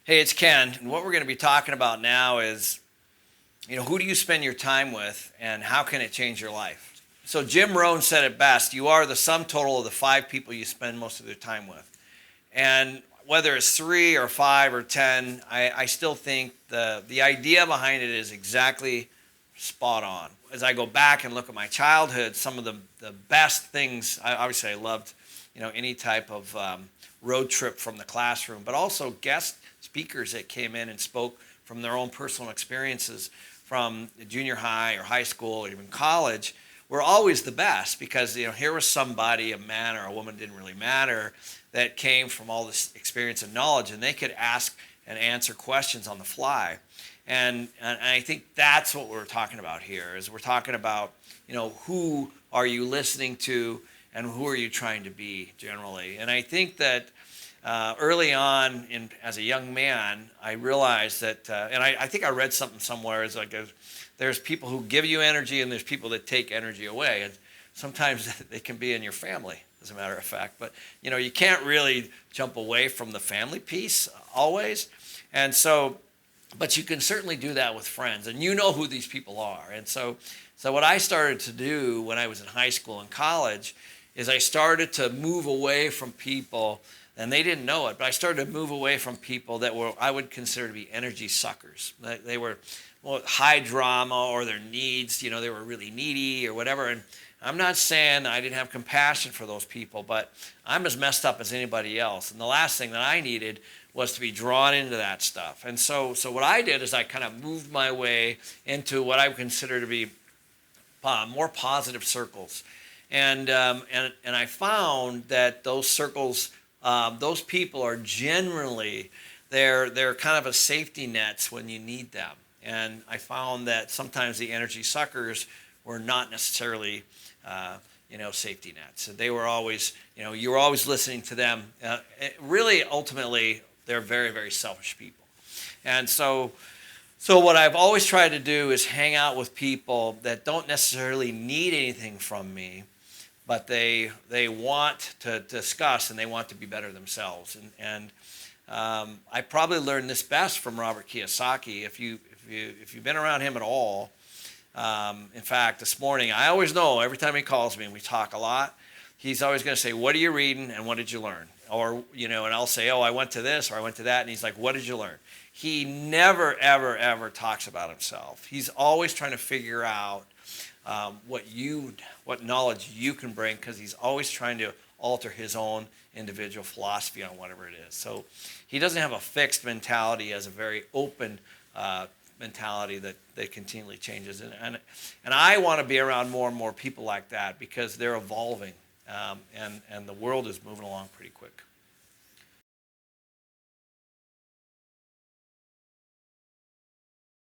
Hey, it's Ken. And what we're going to be talking about now is, who do you spend your time with and how can it change your life? So Jim Rohn said it best, you are the sum total of the five people you spend most of your time with. And whether it's three or five or 10, I still think the idea behind it is exactly spot on. As I go back and look at my childhood, some of the best things, obviously I loved, any type of road trip from the classroom, but also guest speakers that came in and spoke from their own personal experiences from junior high or high school or even college were always the best because here was somebody, a man or a woman, didn't really matter, that came from all this experience and knowledge, and they could ask and answer questions on the fly. And I think that's what we're talking about here. Is we're talking about who are you listening to and who are you trying to be generally. And I think that early on, as a young man, I realized that, and I think I read something somewhere. Is like there's people who give you energy, and there's people that take energy away, and sometimes they can be in your family, as a matter of fact. But you can't really jump away from the family piece always, and so, but you can certainly do that with friends, and you know who these people are. And so what I started to do when I was in high school and college is I started to move away from people, and they didn't know it, but I started to move away from people that were I would consider to be energy suckers. They were high drama, or their needs, they were really needy or whatever. And I'm not saying I didn't have compassion for those people, but I'm as messed up as anybody else. And the last thing that I needed was to be drawn into that stuff. And so what I did is I kind of moved my way into what I would consider to be more positive circles. And I found that those circles, those people are generally, they're kind of a safety nets when you need them. And I found that sometimes the energy suckers were not necessarily, safety nets. They were always, you were always listening to them. Really, ultimately, they're very, very selfish people. And so what I've always tried to do is hang out with people that don't necessarily need anything from me, but they want to discuss and they want to be better themselves. And I probably learned this best from Robert Kiyosaki. If you've been around him at all, in fact, this morning I always know every time he calls me and we talk a lot, he's always going to say, "What are you reading and what did you learn?" Or and I'll say, "Oh, I went to this or I went to that," and he's like, "What did you learn?" He never, ever, ever talks about himself. He's always trying to figure out what knowledge you can bring, because he's always trying to alter his own individual philosophy on whatever it is. So he doesn't have a fixed mentality, he has a very open mentality that continually changes. And I want to be around more and more people like that because they're evolving, and the world is moving along pretty quick.